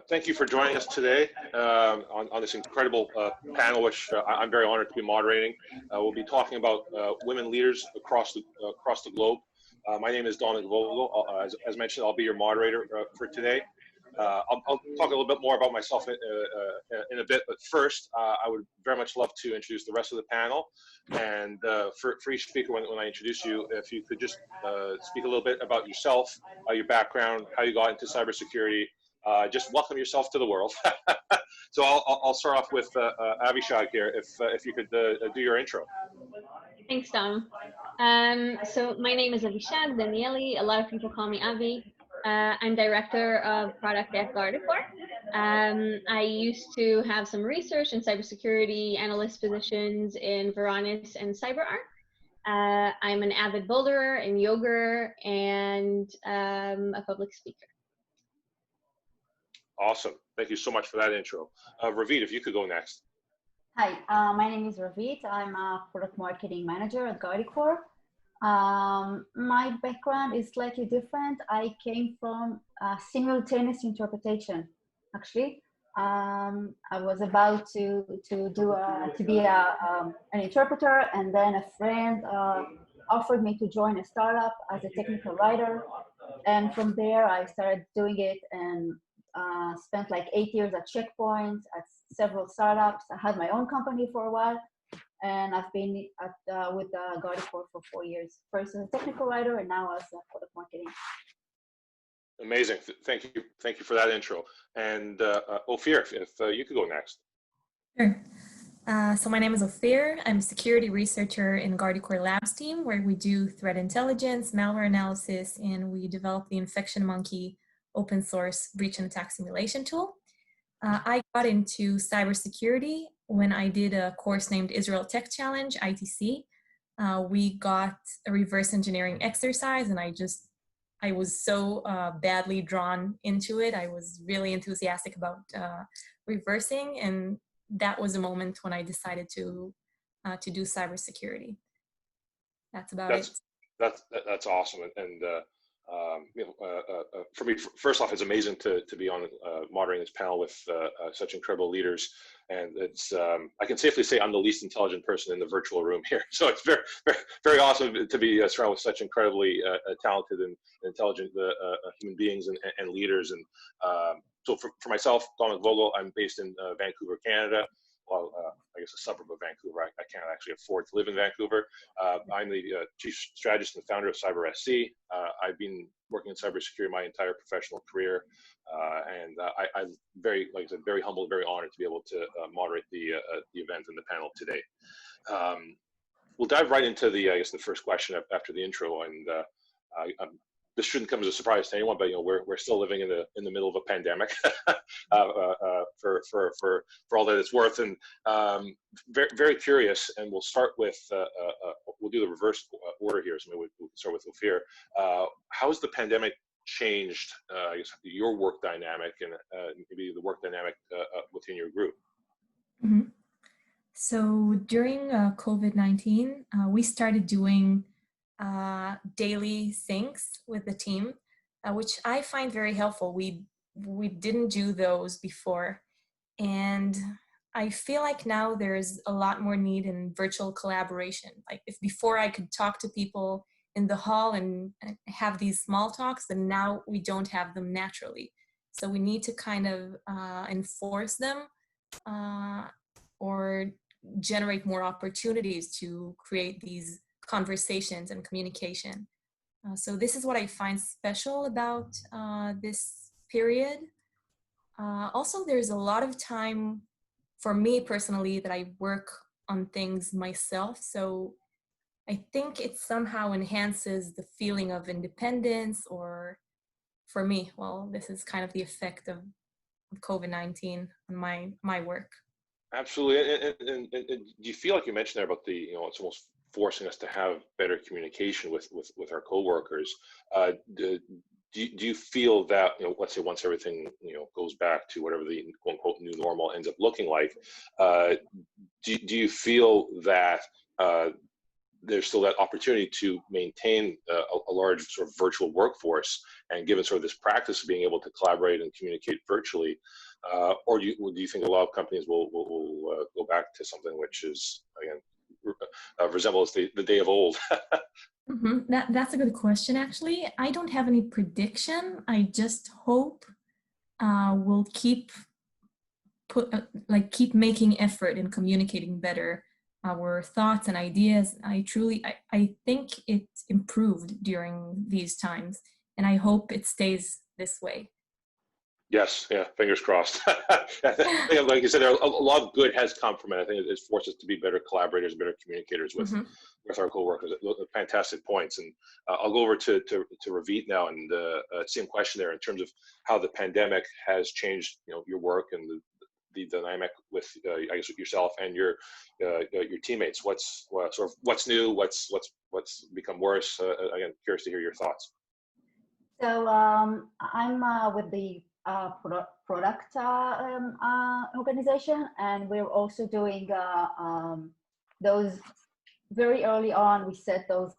Thank you for joining us today on this incredible panel, which I'm very honored to be moderating. We'll be talking about women leaders across the globe. My name is Donald Vogel. As mentioned, I'll be your moderator for today. I'll talk a little bit more about myself in a bit, but first, I would very much love to introduce the rest of the panel. And for each speaker, when I introduce you, if you could just speak a little bit about yourself, your background, how you got into cybersecurity, just welcome yourself to the world. So I'll start off with Avishag here, if you could do your intro. Thanks, Tom. So my name is Avishag Danieli. A lot of people call me Avi. I'm director of product at Guardicore. I used to have some research in cybersecurity analyst positions in Varonis and CyberArk. I'm an avid boulderer and yoger and a public speaker. Awesome. Thank you so much for that intro. Ravit, if you could go next. Hi, my name is Ravit. I'm a product marketing manager at Guardicore. My background is slightly different. I came from simultaneous interpretation, actually. I was about to be an interpreter, and then a friend offered me to join a startup as a technical writer. And from there, I started doing it and spent like 8 years at Checkpoint, at several startups. I had my own company for a while, and I've been with Guardicore for 4 years. First as a technical writer, and now as a product marketing. Amazing. Thank you for that intro. And Ophir, if you could go next. Sure. So my name is Ophir. I'm a security researcher in Guardicore Labs team, where we do threat intelligence, malware analysis, and we develop the Infection Monkey open source breach and attack simulation tool. I got into cybersecurity when I did a course named Israel Tech Challenge, ITC. We got a reverse engineering exercise, and I was so badly drawn into it. I was really enthusiastic about reversing, and that was a moment when I decided to do cybersecurity. That's about it. That's awesome, and for me, first off, it's amazing to be on moderating this panel with such incredible leaders. And it's I can safely say I'm the least intelligent person in the virtual room here. So it's very, very, very awesome to be surrounded with such incredibly talented and intelligent human beings and leaders. And so for myself, Donald Vogel, I'm based in Vancouver, Canada. Well, I guess a suburb of Vancouver. I can't actually afford to live in Vancouver. I'm the chief strategist and founder of siberX. I've been working in cybersecurity my entire professional career, and I'm very, like I said, very humbled, very honored to be able to moderate the event and the panel today. We'll dive right into the first question after the intro, and this shouldn't come as a surprise to anyone, but we're still living in the middle of a pandemic for all that it's worth, and very, very curious. And we'll start with we'll do the reverse order here. So maybe we can start with Ophir. How has the pandemic changed, your work dynamic and maybe the work dynamic within your group? Mm-hmm. So during COVID-19, we started doing daily syncs with the team, which I find very helpful. We didn't do those before, and I feel like now there's a lot more need in virtual collaboration. Like if before I could talk to people in the hall and have these small talks, then now we don't have them naturally. So we need to kind of enforce them or generate more opportunities to create these conversations and communication. So this is what I find special about this period. Also, there's a lot of time for me personally that I work on things myself. So I think it somehow enhances the feeling of independence, or for me, well, this is kind of the effect of COVID-19 on my work. Absolutely. And do you feel like you mentioned there about it's almost forcing us to have better communication with our coworkers? Do you feel that, let's say once everything, goes back to whatever the quote unquote new normal ends up looking like, do you feel that there's still that opportunity to maintain a large sort of virtual workforce, and given sort of this practice of being able to collaborate and communicate virtually, or do you think a lot of companies will go back to something which is, again, resembles the day of old? That's a good question, actually. I don't have any prediction. I just hope we'll keep making effort in communicating better our thoughts and ideas. I think it improved during these times, and I hope it stays this way. Yes, yeah, fingers crossed. Like you said, a lot of good has come from it. I think it's forced us to be better collaborators, better communicators with our coworkers. Fantastic points. And I'll go over to Ravit now, and same question there in terms of how the pandemic has changed, your work and the dynamic with I guess yourself and your teammates. What's new? What's become worse? Again, curious to hear your thoughts. So I'm with the product organization, and we're also doing those very early on. We set those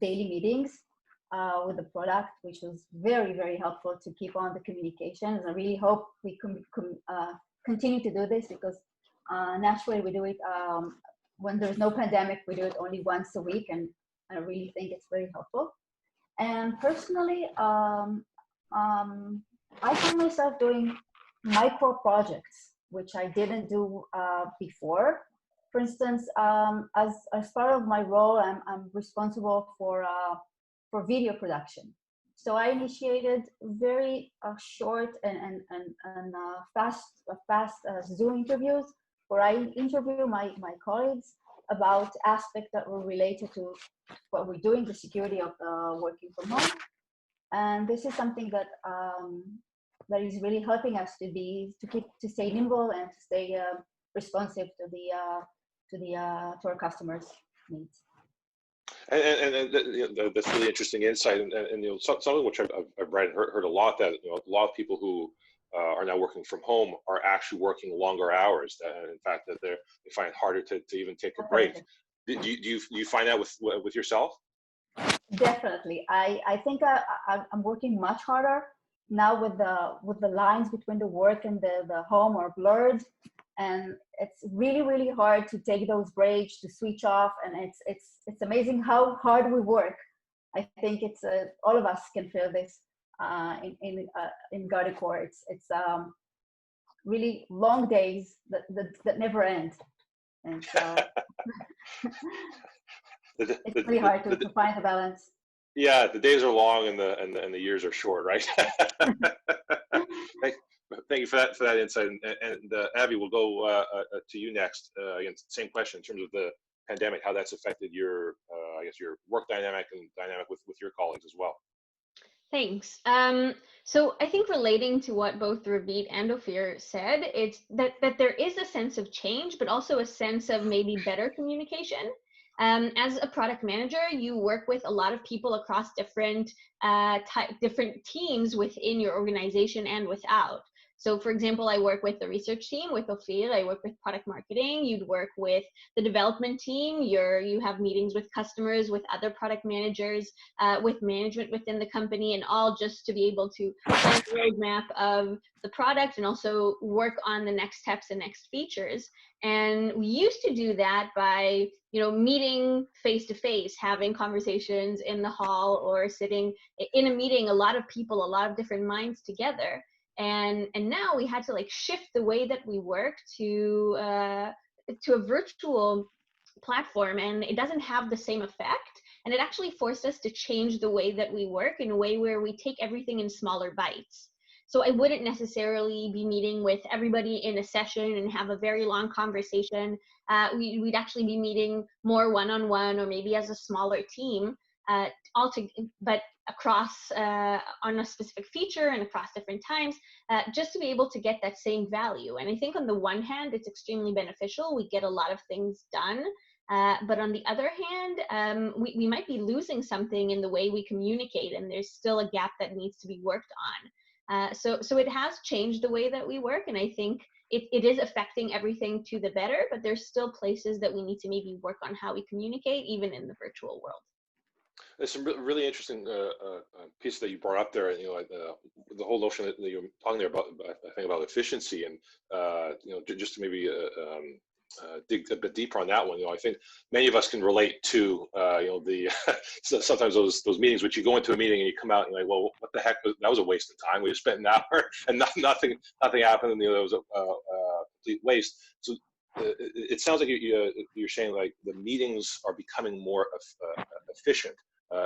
daily meetings with the product, which was very, very helpful to keep on the communications. I really hope we can continue to do this, because naturally we do it when there's no pandemic. We do it only once a week, and I really think it's very helpful. And personally, I find myself doing micro projects, which I didn't do before. For instance, as part of my role, I'm responsible for video production. So I initiated very short and fast Zoom interviews, where I interview my colleagues about aspects that were related to what we're doing, the security of working from home. And this is something that that is really helping us to stay nimble and to stay responsive to our customers' needs. And that's really interesting insight, and something which I've read and heard a lot, that a lot of people who are now working from home are actually working longer hours. In fact, that they find it harder to even take a break. Do you find that with yourself? Definitely. I think I'm working much harder now with the lines between the work and the home are blurred, and it's really, really hard to take those breaks, to switch off. And it's amazing how hard we work. I think it's all of us can feel this in Guardicore. It's really long days that never end, and it's really hard to find the balance. Yeah, the days are long and the years are short, right? Thank you for that insight. And Abby, we'll go to you next. Again, same question in terms of the pandemic, how that's affected your I guess your work dynamic and dynamic with your colleagues as well. Thanks. So I think, relating to what both Ravit and Ophir said, it's that there is a sense of change, but also a sense of maybe better communication. As a product manager, you work with a lot of people across different teams within your organization and without. So, for example, I work with the research team with Ophir. I work with product marketing. You'd work with the development team. You have meetings with customers, with other product managers, with management within the company, and all just to be able to plan the roadmap of the product and also work on the next steps and next features. And we used to do that by meeting face to face, having conversations in the hall, or sitting in a meeting, a lot of people, a lot of different minds together. And now we had to shift the way that we work to a virtual platform, and it doesn't have the same effect. And it actually forced us to change the way that we work in a way where we take everything in smaller bites. So I wouldn't necessarily be meeting with everybody in a session and have a very long conversation. We'd actually be meeting more one-on-one, or maybe as a smaller team, but across on a specific feature and across different times, just to be able to get that same value. And I think on the one hand, it's extremely beneficial. We get a lot of things done. But on the other hand, we might be losing something in the way we communicate, and there's still a gap that needs to be worked on. So it has changed the way that we work, and I think it is affecting everything to the better, but there's still places that we need to maybe work on how we communicate, even in the virtual world. There's some really interesting pieces that you brought up there. The whole notion that you're talking there about, I think, about efficiency, and just to maybe dig a bit deeper on that one. I think many of us can relate to the sometimes those meetings, which you go into a meeting and you come out and you're like, well, what the heck? That was a waste of time. We just spent an hour and nothing happened, and there was a complete waste. So it sounds like you're saying like the meetings are becoming more efficient.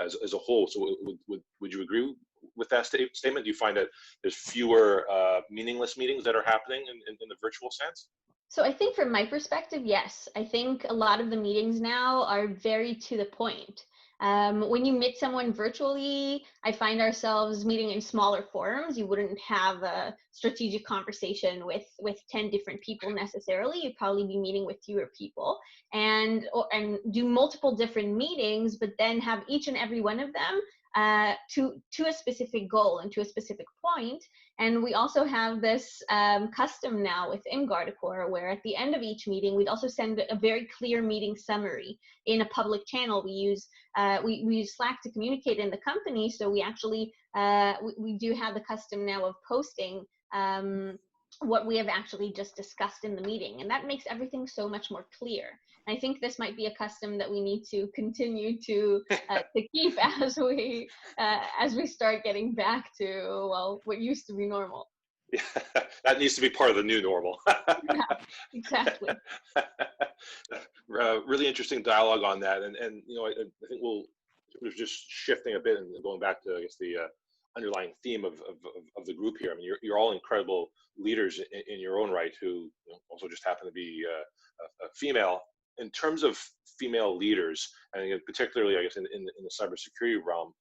As a whole. So would you agree with that statement? Do you find that there's fewer meaningless meetings that are happening in the virtual sense? So I think from my perspective, yes. I think a lot of the meetings now are very to the point. When you meet someone virtually, I find ourselves meeting in smaller forums. You wouldn't have a strategic conversation with 10 different people necessarily. You'd probably be meeting with fewer people and do multiple different meetings, but then have each and every one of them to a specific goal and to a specific point. And we also have this custom now within Guardicore, where at the end of each meeting, we'd also send a very clear meeting summary in a public channel. We use Slack to communicate in the company, so we actually we do have the custom now of posting what we have actually just discussed in the meeting, and that makes everything so much more clear. And I think this might be a custom that we need to continue to keep as we start getting back to, well, what used to be normal. Yeah, that needs to be part of the new normal. Yeah, exactly. Really interesting dialogue on that, and I think we're just shifting a bit and going back to, I guess, the underlying theme of the group here. I mean, you're all incredible leaders in your own right, who also just happen to be a female. In terms of female leaders, and particularly, I guess, in the cybersecurity realm,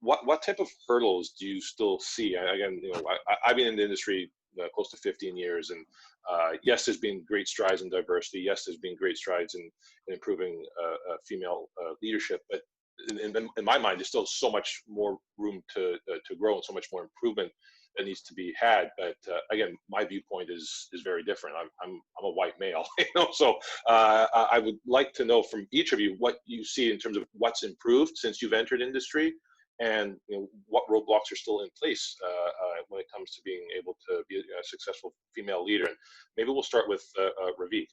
what type of hurdles do you still see? Again, I've been in the industry close to 15 years, and yes, there's been great strides in diversity. Yes, there's been great strides in improving female leadership, but in my mind, there's still so much more room to grow and so much more improvement that needs to be had. But again, my viewpoint is very different. I'm a white male, so I would like to know from each of you what you see in terms of what's improved since you've entered industry, and what roadblocks are still in place when it comes to being able to be a successful female leader. And maybe we'll start with Ravit.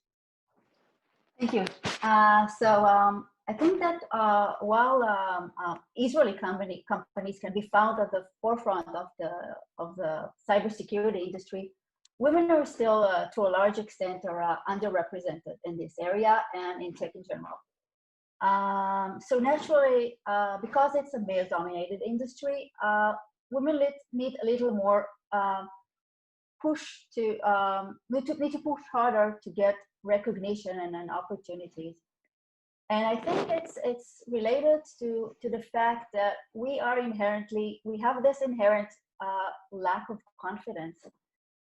Thank you. I think that while Israeli companies can be found at the forefront of the cybersecurity industry, women are still, to a large extent, are underrepresented in this area and in tech in general. So naturally, because it's a male-dominated industry, women need a little more push to need to push harder to get recognition and opportunities. And I think it's related to the fact that we have this inherent lack of confidence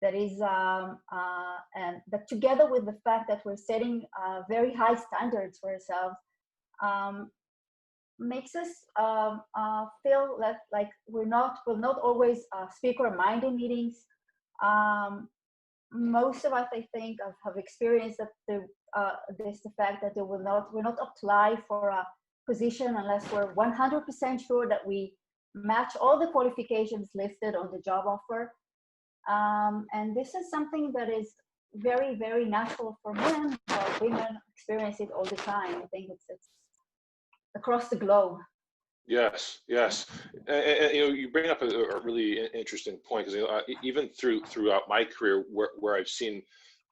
that is, and that together with the fact that we're setting very high standards for ourselves, makes us feel that like we'll not always speak our mind in meetings. Most of us, I think, have experienced that the fact that we'll not apply for a position unless we're 100% sure that we match all the qualifications listed on the job offer. And this is something that is very, very natural for men, while women experience it all the time. I think it's across the globe. Yes. And you bring up a really interesting point, because even throughout my career, where I've seen,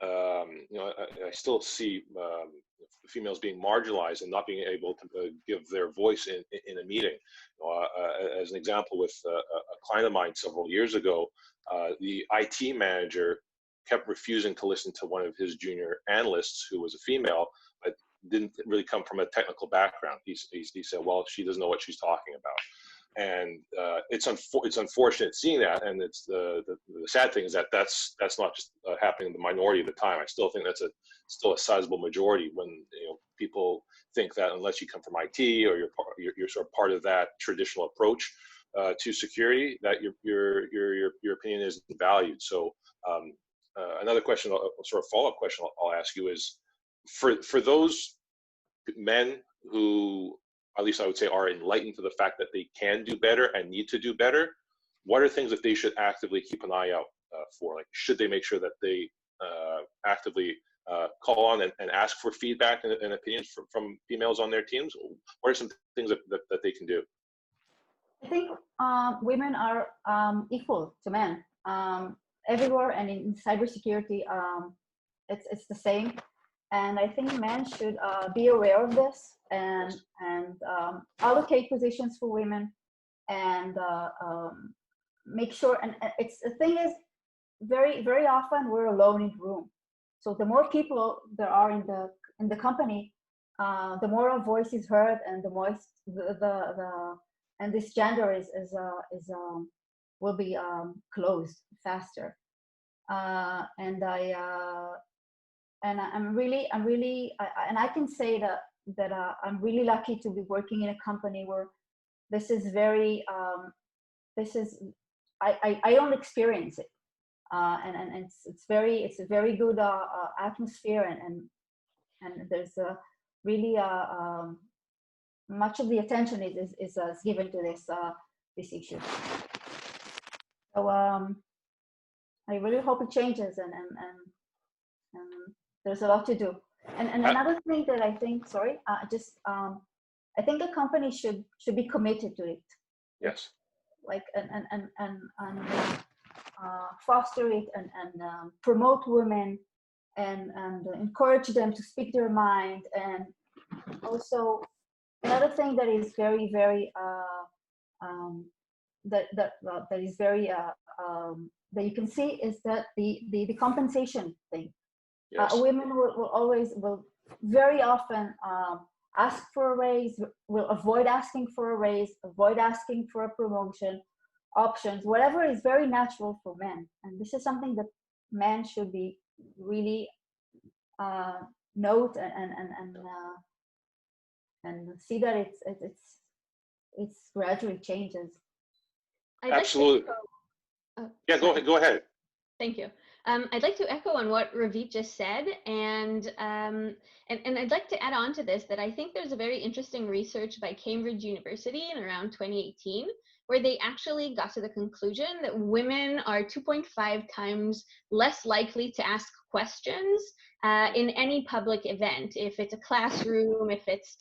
I still see females being marginalized and not being able to give their voice in a meeting. As an example, with a client of mine several years ago, the IT manager kept refusing to listen to one of his junior analysts, who was a female, but didn't really come from a technical background. He said, well, she doesn't know what she's talking about. And it's unfortunate seeing that. And it's the sad thing is that that's not just happening in the minority of the time. I still think that's still a sizable majority, when people think that unless you come from IT or you're sort of part of that traditional approach to security, that your opinion isn't valued. So another question, sort of follow-up question I'll ask you is, for those men who, at least I would say, are enlightened to the fact that they can do better and need to do better, what are things that they should actively keep an eye out for? Like, should they make sure that they actively call on and ask for feedback and opinions from females on their teams? What are some things that they can do? I think women are equal to men everywhere, and in cybersecurity, it's the same. And I think men should be aware of this and allocate positions for women, and make sure. And it's the thing is, very often we're alone in the room. So the more people there are in the company, the more a voice is heard, and the more and this gender will be closed faster. And I'm really, and I can say that I'm really lucky to be working in a company where this is very, I don't experience it, and it's a very good atmosphere, and there's a really much of the attention is given to this issue. So I really hope it changes, and there's a lot to do. And another thing that I think, I think a company should be committed to it. Yes. Like and foster it, and promote women, and encourage them to speak their mind. And also another thing that is very that is very that you can see is that the compensation thing. Yes. Women will very often ask for a raise, will avoid asking for a raise, avoid asking for a promotion, options, whatever is very natural for men. And this is something that men should be really note and see that it's gradually changes. Absolutely. Yeah, go ahead. Thank you. I'd like to echo on what Ravit just said, and I'd like to add on to this that I think there's a very interesting research by Cambridge University in around 2018, where they actually got to the conclusion that women are 2.5 times less likely to ask questions in any public event, if it's a classroom, if it's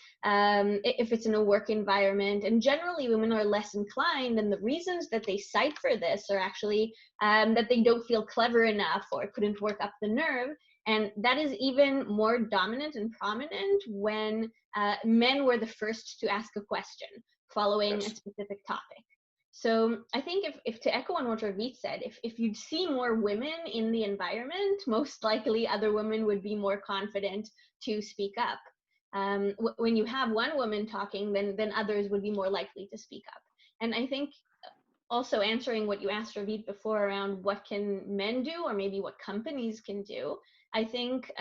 in a work environment. And generally women are less inclined, and the reasons that they cite for this are actually that they don't feel clever enough or couldn't work up the nerve. And that is even more dominant and prominent when men were the first to ask a question following a specific topic. So I think if to echo on what Ravit said, if you'd see more women in the environment, most likely other women would be more confident to speak up. When you have one woman talking, then others would be more likely to speak up. And I think also answering what you asked Ravit before around what can men do, or maybe what companies can do, I think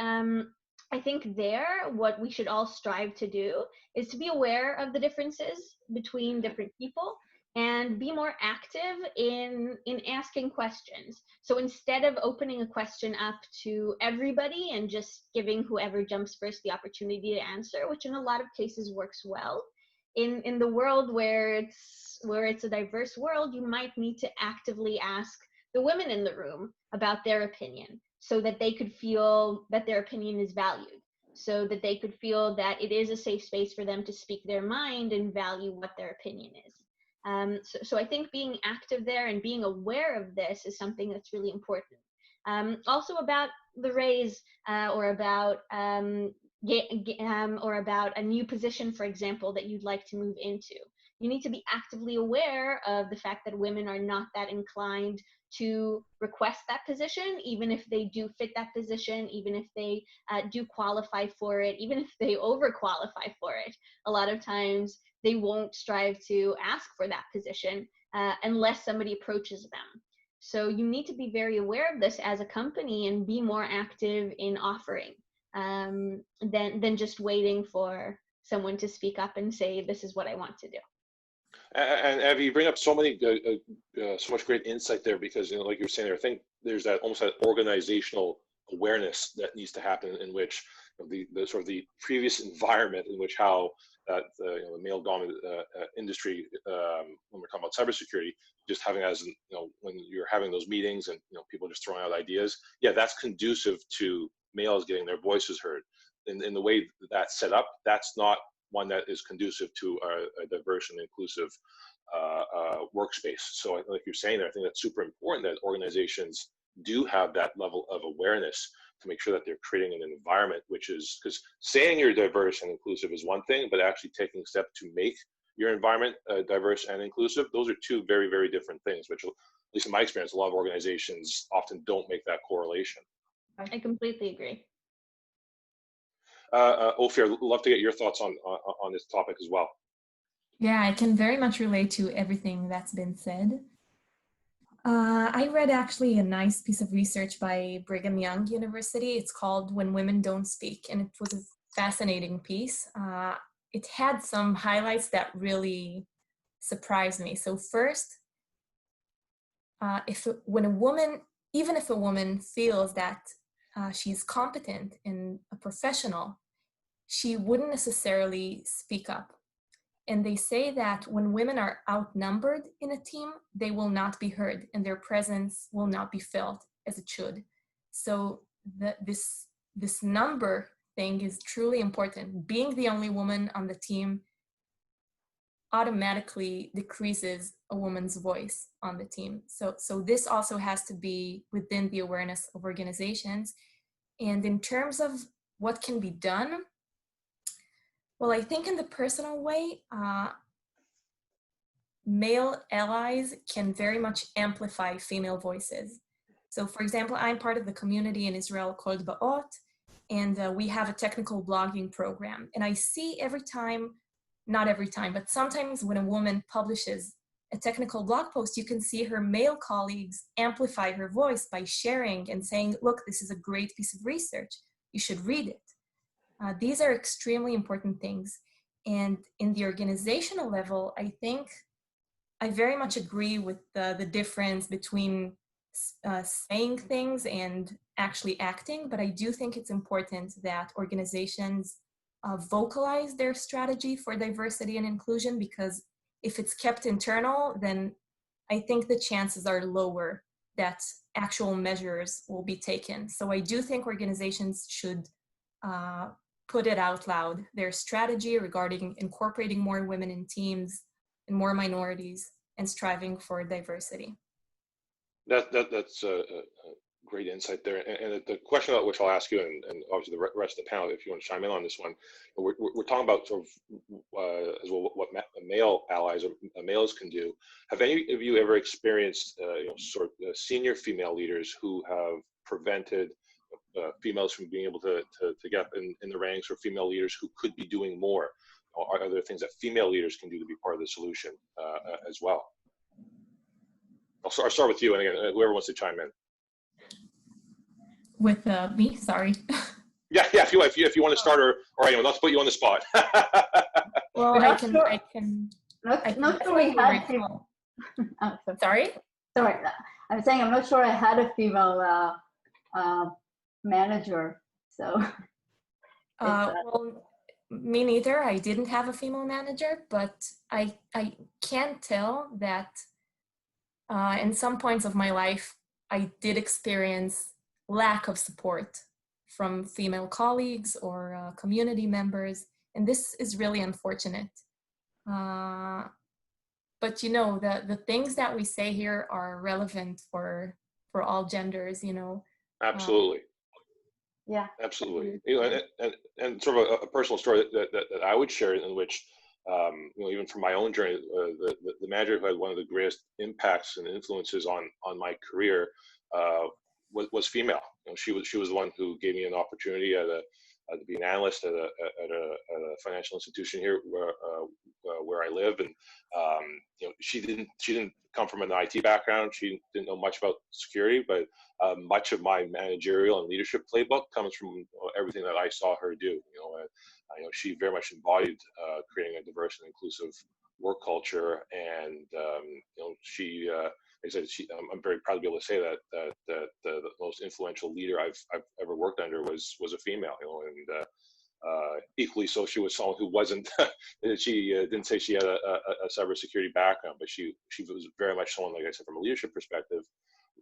what we should all strive to do is to be aware of the differences between different people and be more active in asking questions. So instead of opening a question up to everybody and just giving whoever jumps first the opportunity to answer, which in a lot of cases works well, in the world where it's a diverse world, you might need to actively ask the women in the room about their opinion, so that they could feel that their opinion is valued, so that they could feel that it is a safe space for them to speak their mind and value what their opinion is. So I think being active there and being aware of this is something that's really important. Also about the raise or about a new position, for example, that you'd like to move into. You need to be actively aware of the fact that women are not that inclined to request that position, even if they do fit that position, even if they do qualify for it, even if they overqualify for it. A lot of times they won't strive to ask for that position unless somebody approaches them. So you need to be very aware of this as a company and be more active in offering than just waiting for someone to speak up and say, this is what I want to do. And Avi, you bring up so much great insight there, because like you were saying there, I think there's that almost that organizational awareness that needs to happen, in which the sort of the previous environment in which how that the male dominant industry, when we're talking about cybersecurity, just having as when you're having those meetings and people just throwing out ideas, yeah, that's conducive to males getting their voices heard. In the way that's set up, that's not one that is conducive to a diverse and inclusive workspace. So like you're saying there, I think that's super important that organizations do have that level of awareness to make sure that they're creating an environment which is, because saying you're diverse and inclusive is one thing, but actually taking a step to make your environment diverse and inclusive, those are two very, very different things, which, at least in my experience, a lot of organizations often don't make that correlation. I completely agree. Ophir, I'd love to get your thoughts on this topic as well. Yeah, I can very much relate to everything that's been said. I read actually a nice piece of research by Brigham Young University. It's called When Women Don't Speak, and it was a fascinating piece. It had some highlights that really surprised me. So first, when a woman, even if a woman feels that she's competent and a professional, she wouldn't necessarily speak up. And they say that when women are outnumbered in a team, they will not be heard and their presence will not be felt as it should. So this number thing is truly important. Being the only woman on the team automatically decreases a woman's voice on the team. So this also has to be within the awareness of organizations. And in terms of what can be done, well, I think in the personal way, male allies can very much amplify female voices. So for example, I'm part of the community in Israel called Ba'ot, and we have a technical blogging program. And I see every time, not every time, but sometimes when a woman publishes a technical blog post, you can see her male colleagues amplify her voice by sharing and saying, look, this is a great piece of research. You should read it. These are extremely important things. And in the organizational level, I think I very much agree with the difference between saying things and actually acting, but I do think it's important that organizations vocalize their strategy for diversity and inclusion, because if it's kept internal, then I think the chances are lower that actual measures will be taken. So I do think organizations should put it out loud, their strategy regarding incorporating more women in teams and more minorities and striving for diversity. That's a great insight there. And the question about which I'll ask you, and obviously the rest of the panel, if you want to chime in on this one, we're talking about sort of as well what male allies or males can do. Have any of you ever experienced sort of senior female leaders who have prevented females from being able to get up in the ranks, or female leaders who could be doing more? Are there things that female leaders can do to be part of the solution as well? I'll start with you, and again, whoever wants to chime in. With me, sorry. Yeah. If you want to start, or anyone, let's put you on the spot. Well, I can. Not sure I had female. Sorry. Sorry, I'm saying I'm not sure I had a female manager. So. Well, me neither. I didn't have a female manager, but I can tell that in some points of my life, I did experience lack of support from female colleagues or community members, and this is really unfortunate. But the things that we say here are relevant for all genders. Absolutely. Yeah. Absolutely. And sort of a personal story that I would share, in which even from my own journey, the manager who had one of the greatest impacts and influences on my career was female. She was the one who gave me an opportunity to be an analyst at a financial institution here where I live, and she didn't come from an IT background. She didn't know much about security, but much of my managerial and leadership playbook comes from everything that I saw her do. She very much embodied creating a diverse and inclusive work culture, and she, like I said, I'm very proud to be able to say that the most influential leader I've ever worked under was a female, and equally so, she was someone who wasn't. She didn't say she had a cybersecurity background, but she was very much someone, like I said, from a leadership perspective,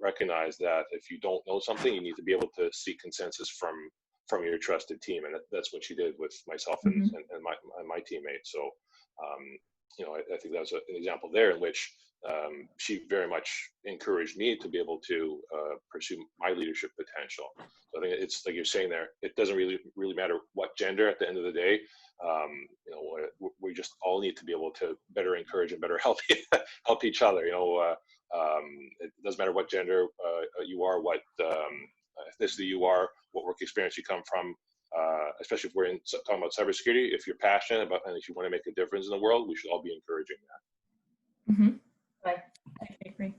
recognized that if you don't know something, you need to be able to seek consensus from your trusted team, and that's what she did with myself and my teammates. So, I think that was an example there in which she very much encouraged me to be able to pursue my leadership potential. So I think it's like you're saying there, it doesn't really matter what gender at the end of the day. We just all need to be able to better encourage and better help each other. It doesn't matter what gender you are, what ethnicity you are, what work experience you come from. Especially if we're talking about cybersecurity, if you're passionate about and if you want to make a difference in the world, we should all be encouraging that. Right. I agree.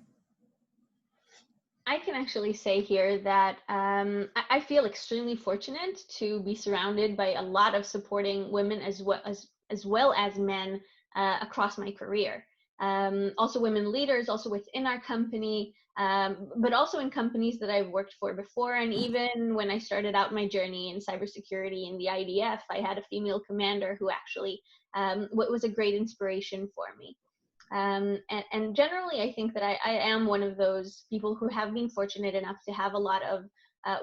I can actually say here that I feel extremely fortunate to be surrounded by a lot of supporting women as well as men across my career. Also women leaders, also within our company, but also in companies that I've worked for before. And even when I started out my journey in cybersecurity in the IDF, I had a female commander who actually was a great inspiration for me. And generally, I think that I am one of those people who have been fortunate enough to have a lot of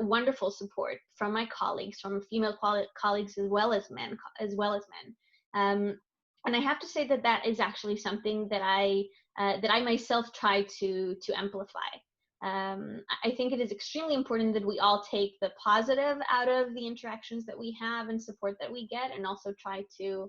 wonderful support from my colleagues, from female colleagues as well as men. And I have to say that that is actually something that I myself try to amplify. I think it is extremely important that we all take the positive out of the interactions that we have and support that we get, and also try to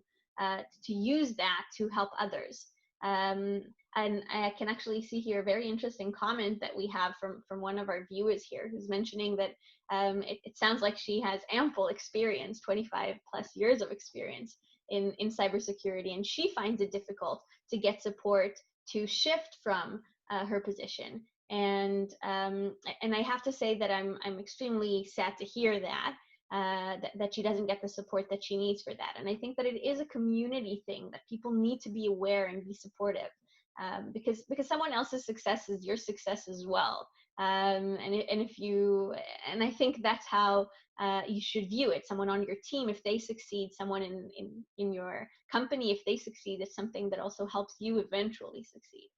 use that to help others. And I can actually see here a very interesting comment that we have from one of our viewers here, who's mentioning that it sounds like she has ample experience, 25 plus years of experience in cybersecurity, and she finds it difficult to get support to shift from her position. And I have to say that I'm extremely sad to hear that. That she doesn't get the support that she needs for that. And I think that it is a community thing that people need to be aware and be supportive, because someone else's success is your success as well. And I think that's how you should view it. Someone on your team, if they succeed, someone in your company, if they succeed, it's something that also helps you eventually succeed.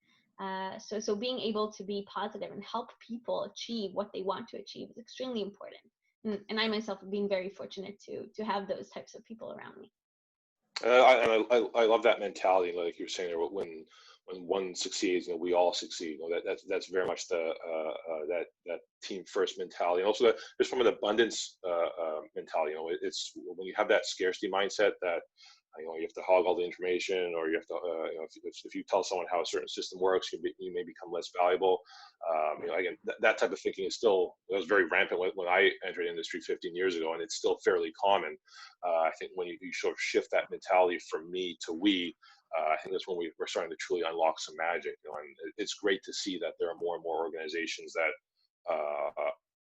So being able to be positive and help people achieve what they want to achieve is extremely important. And I myself have been very fortunate to have those types of people around me. I love that mentality, like you were saying there. When one succeeds, we all succeed. That's very much the that team first mentality, and also there's from an abundance mentality. It's when you have that scarcity mindset that you have to hog all the information, or you have to if you tell someone how a certain system works, you may become less valuable. Again, that type of thinking it was very rampant when I entered industry 15 years ago, and it's still fairly common. I think when you sort of shift that mentality from me to we, I think that's when we're starting to truly unlock some magic. And it's great to see that there are more and more organizations that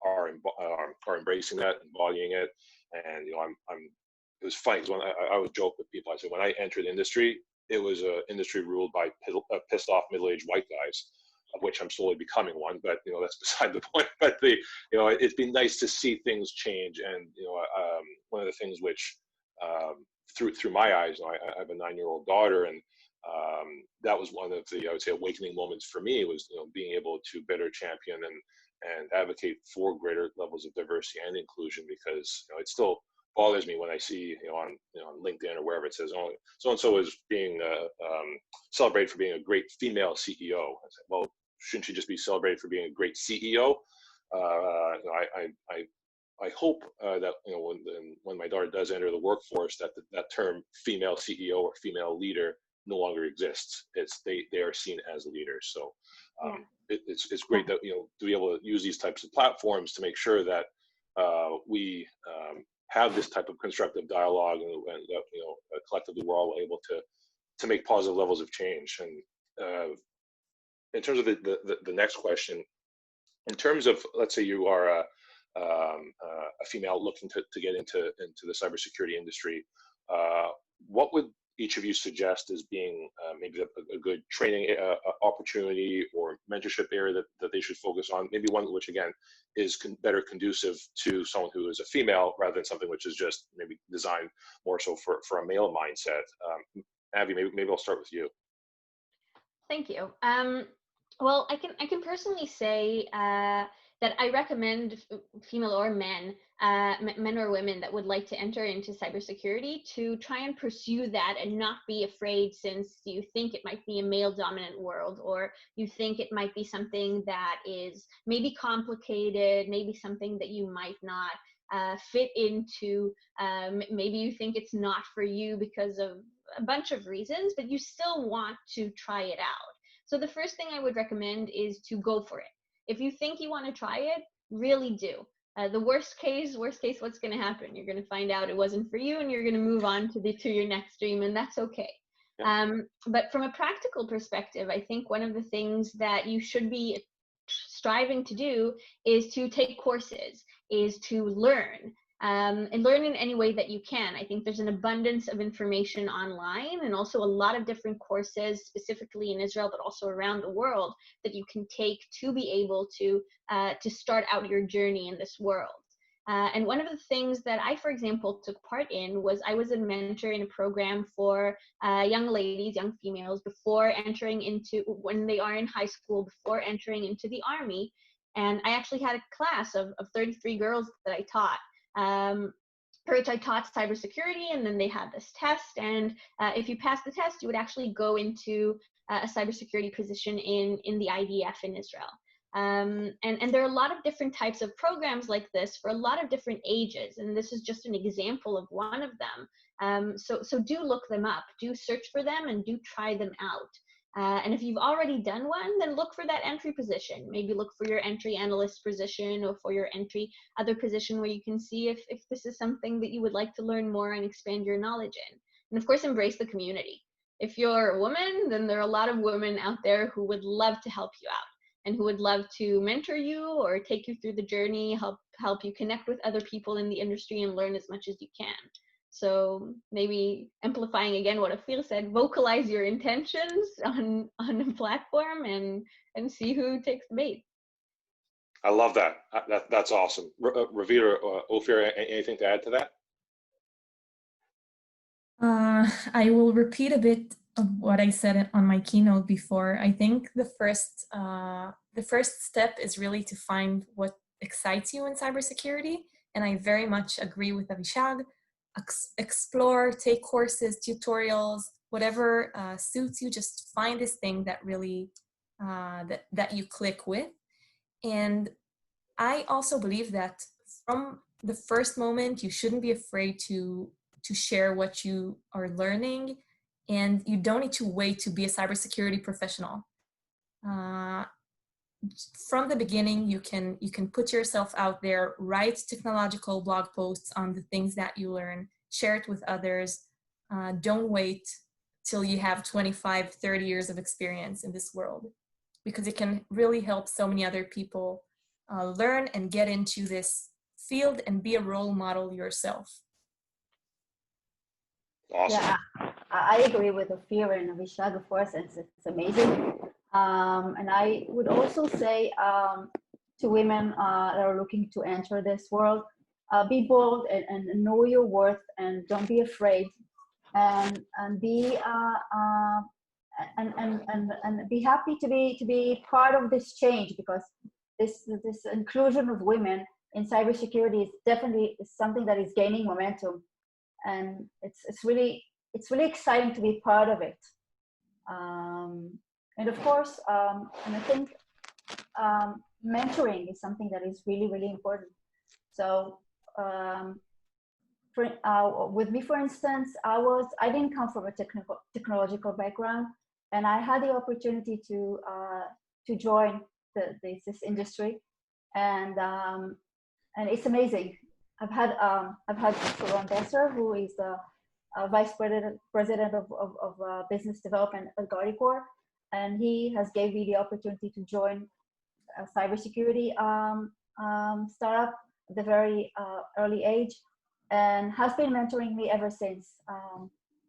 are embracing that, embodying it. And it was funny because when I would joke with people, I said when I entered industry, it was an industry ruled by pissed off middle-aged white guys, of which I'm slowly becoming one. But that's beside the point. But it's been nice to see things change. And one of the things which through my eyes, I have a 9-year-old daughter, and that was one of the, I would say, awakening moments for me, was being able to better champion and advocate for greater levels of diversity and inclusion, because it still bothers me when I see on LinkedIn or wherever it says, oh, so and so is being celebrated for being a great female CEO. I said, well, shouldn't she just be celebrated for being a great CEO? I hope that when my daughter does enter the workforce, that term female CEO or female leader no longer exists. They are seen as leaders. So it's great that to be able to use these types of platforms to make sure that we have this type of constructive dialogue, and that collectively we're all able to make positive levels of change. And in terms of the next question, in terms of, let's say you are a female looking to get into the cybersecurity industry, what would each of you suggest as being maybe a good training opportunity or mentorship area that they should focus on? Maybe one which, again, is better conducive to someone who is a female rather than something which is just maybe designed more so for a male mindset. Abby, maybe I'll start with you. Thank you. Well, I can personally say that I recommend female or men, men or women that would like to enter into cybersecurity to try and pursue that and not be afraid, since you think it might be a male dominant world, or you think it might be something that is maybe complicated, maybe something that you might not fit into. Maybe you think it's not for you because of a bunch of reasons, but you still want to try it out. So the first thing I would recommend is to go for it. If you think you want to try it, really do. The worst case, what's going to happen? You're going to find out it wasn't for you, and you're going to move on to your next dream, and that's okay. Yeah. But from a practical perspective, I think one of the things that you should be striving to do is to take courses, is to learn. And learn in any way that you can. I think there's an abundance of information online, and also a lot of different courses, specifically in Israel, but also around the world, that you can take to be able to start out your journey in this world. And one of the things that I, for example, took part in was I was a mentor in a program for young ladies, young females, before entering into, when they are in high school, before entering into the army. And I actually had a class of 33 girls that I taught. For which I taught cybersecurity, and then they had this test, and if you passed the test, you would actually go into a cybersecurity position in the IDF in Israel. And there are a lot of different types of programs like this for a lot of different ages, and this is just an example of one of them. So do look them up, do search for them, and do try them out. And if you've already done one, then look for that entry position. Maybe look for your entry analyst position, or for your entry other position, where you can see if this is something that you would like to learn more and expand your knowledge in. And of course, embrace the community. If you're a woman, then there are a lot of women out there who would love to help you out, and who would love to mentor you or take you through the journey, help you connect with other people in the industry and learn as much as you can. So maybe amplifying again what Ophir said, vocalize your intentions on a platform and see who takes the bait. I love that. That's awesome. Ravit or Ophir, anything to add to that? I will repeat a bit of what I said on my keynote before. I think the first step is really to find what excites you in cybersecurity, and I very much agree with Avishag. Explore, take courses, tutorials, whatever suits you. Just find this thing that really that you click with. And I also believe that from the first moment, you shouldn't be afraid to share what you are learning, and you don't need to wait to be a cybersecurity professional. From the beginning, you can put yourself out there, write technological blog posts on the things that you learn, share it with others. Don't wait till you have 25, 30 years of experience in this world, because it can really help so many other people learn and get into this field and be a role model yourself. Awesome. Yeah, I agree with Ophir and Avishag, of course. It's amazing. And I would also say to women that are looking to enter this world, be bold and know your worth, and don't be afraid, and be and be happy to be part of this change, because this inclusion of women in cybersecurity is definitely something that is gaining momentum, and it's really exciting to be part of it. And of course, and I think mentoring is something that is really important. So with me, for instance, I didn't come from a technological background, and I had the opportunity to join this industry, and it's amazing. I've had Sharon Besser, who is the vice president of business development at Guardicore, and he has gave me the opportunity to join a cybersecurity startup at the very early age, and has been mentoring me ever since.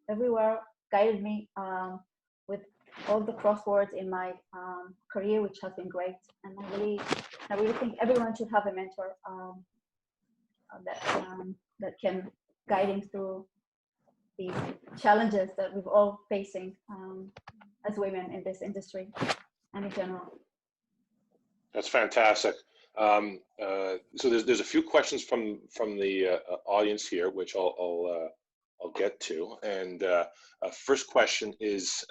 Everywhere guided me with all the crosswords in my career, which has been great. And I really think everyone should have a mentor that can guide him through these challenges that we're all facing as women in this industry and in general. That's fantastic. So there's a few questions from the audience here, which I'll get to. And first question is,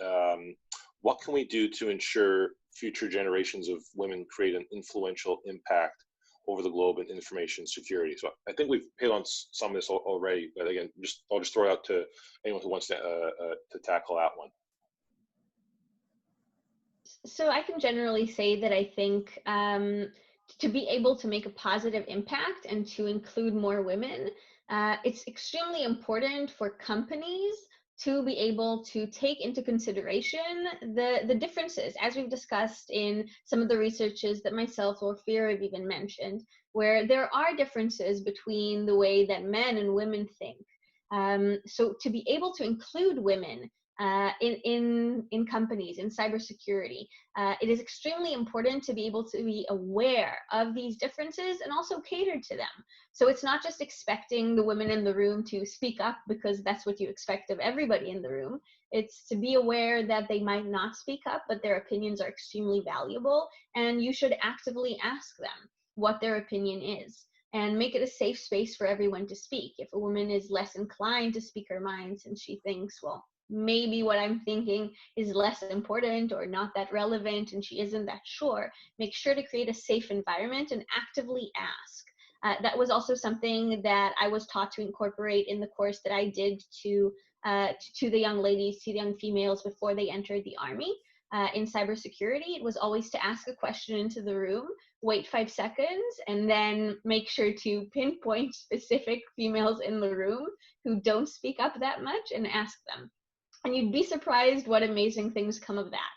what can we do to ensure future generations of women create an influential impact over the globe in information security? So I think we've hit on some of this already, but again, I'll just throw it out to anyone who wants to tackle that one. So I can generally say that I think to be able to make a positive impact and to include more women, it's extremely important for companies to be able to take into consideration the differences, as we've discussed in some of the researches that myself or Ophir have even mentioned, where there are differences between the way that men and women think. So to be able to include women in companies, in cybersecurity, it is extremely important to be able to be aware of these differences and also cater to them. So it's not just expecting the women in the room to speak up because that's what you expect of everybody in the room. It's to be aware that they might not speak up, but their opinions are extremely valuable, and you should actively ask them what their opinion is and make it a safe space for everyone to speak. If a woman is less inclined to speak her mind since she thinks, well, maybe what I'm thinking is less important or not that relevant and she isn't that sure, make sure to create a safe environment and actively ask. That was also something that I was taught to incorporate in the course that I did to the young ladies, to the young females before they entered the Army. In cybersecurity, it was always to ask a question into the room, wait 5 seconds, and then make sure to pinpoint specific females in the room who don't speak up that much and ask them. And you'd be surprised what amazing things come of that.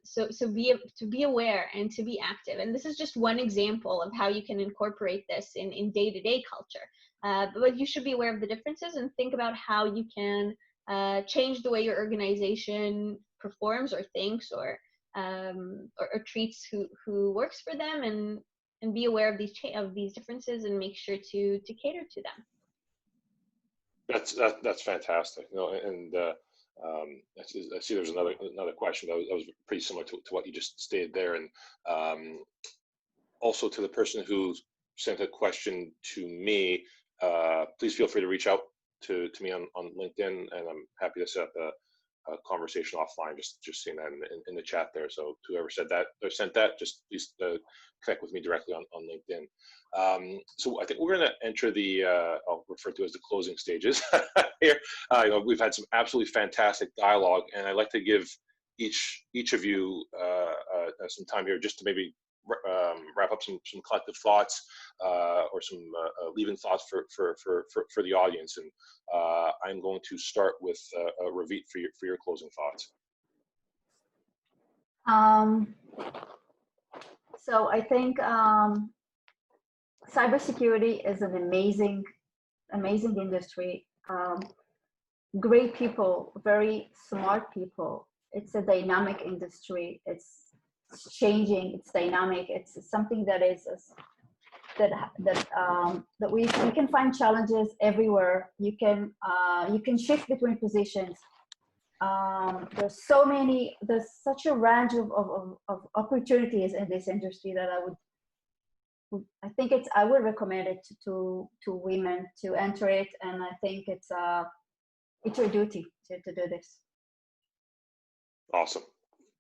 So to be aware and to be active. And this is just one example of how you can incorporate this in day-to-day culture. But you should be aware of the differences and think about how you can change the way your organization performs or thinks or treats who works for them, and be aware of these differences and make sure to cater to them. That's fantastic. You know, and I see there's another question that was pretty similar to what you just stated there, and also to the person who sent a question to me. Please feel free to reach out to me on LinkedIn, and I'm happy to set up a conversation offline. Just seeing that in the chat there. So whoever said that or sent that, just please connect with me directly on LinkedIn. So I think we're going to enter the I'll refer to as the closing stages here. You know, we've had some absolutely fantastic dialogue, and I'd like to give each of you some time here just to maybe wrap up some collective thoughts or some leaving thoughts for the audience. And I'm going to start with Ravit for your closing thoughts. So I think cybersecurity is an amazing industry. Great people, very smart people. It's a dynamic industry. It's changing. It's dynamic. It's something that is that we can find challenges everywhere. You can shift between positions. There's such a range of opportunities in this industry that I would recommend it to women to enter it, and I think it's your duty to do this. Awesome,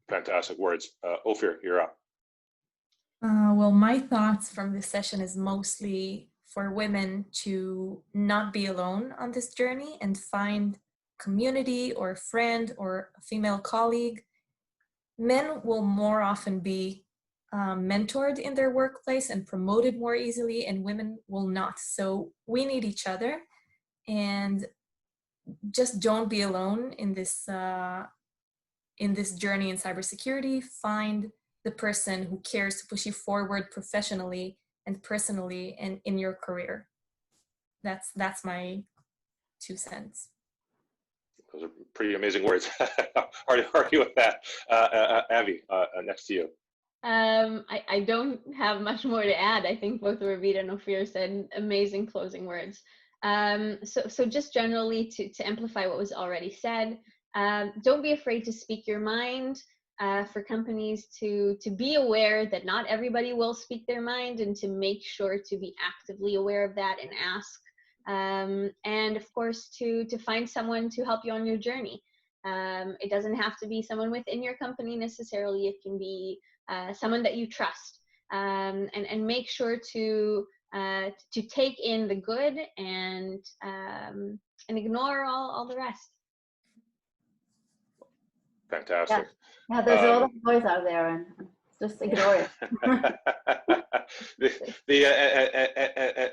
fantastic words. Ophir, you're up. Well, my thoughts from this session is mostly for women to not be alone on this journey and find community or friend or a female colleague. Men will more often be mentored in their workplace and promoted more easily, and women will not. So we need each other, and just don't be alone in this journey in cybersecurity. Find the person who cares to push you forward professionally and personally and in your career. That's my 2 cents. Those are pretty amazing words. Hard to argue with that. Avi, next to you. I don't have much more to add. I think both Ravit and Ophir said amazing closing words. So just generally to amplify what was already said, don't be afraid to speak your mind. For companies to be aware that not everybody will speak their mind, and to make sure to be actively aware of that and ask. And of course, to find someone to help you on your journey. It doesn't have to be someone within your company necessarily. It can be someone that you trust, and make sure to take in the good and ignore all the rest. Fantastic. Yeah, there's a lot of noise out there, and just ignore it.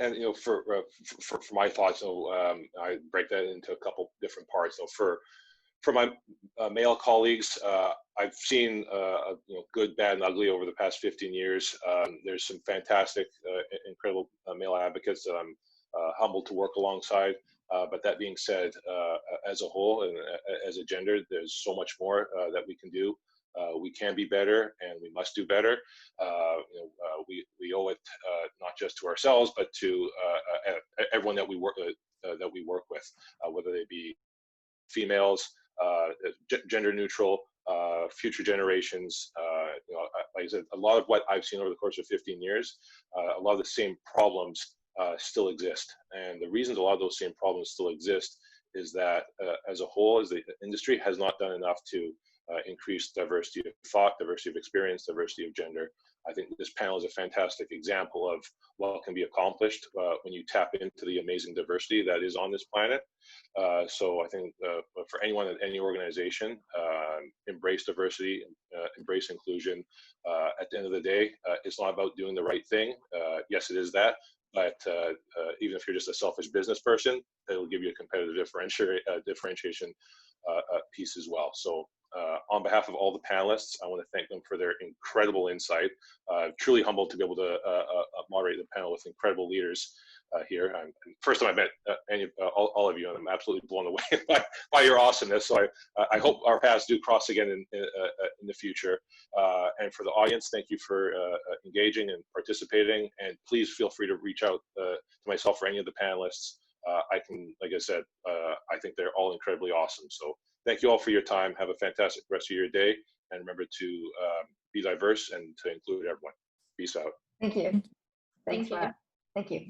And you know, for my thoughts, I break that into a couple different parts. So for my male colleagues, I've seen you know, good, bad, and ugly over the past 15 years. There's some fantastic, incredible male advocates that I'm humbled to work alongside. But that being said, as a whole and as a gender, there's so much more that we can do. We can be better, and we must do better. You know, we owe it not just to ourselves, but to everyone that we work with, whether they be females, gender neutral, future generations. You know, like I said, a lot of what I've seen over the course of 15 years, a lot of the same problems still exist. And the reasons a lot of those same problems still exist is that as a whole, as the industry has not done enough to increase diversity of thought, diversity of experience, diversity of gender. I think this panel is a fantastic example of what can be accomplished when you tap into the amazing diversity that is on this planet. So I think for anyone at any organization, embrace diversity, embrace inclusion. At the end of the day, it's not about doing the right thing. Yes, it is that. But even if you're just a selfish business person, it'll give you a competitive differentiation piece as well. So on behalf of all the panelists, I want to thank them for their incredible insight. Truly humbled to be able to moderate the panel with incredible leaders here. First time I met all of you, and I'm absolutely blown away by your awesomeness. So I hope our paths do cross again in the future. And for the audience, thank you for engaging and participating. And please feel free to reach out to myself or any of the panelists. I can, like I said, I think they're all incredibly awesome. So thank you all for your time. Have a fantastic rest of your day. And remember to be diverse and to include everyone. Peace out. Thank you. Thank you. Thank you.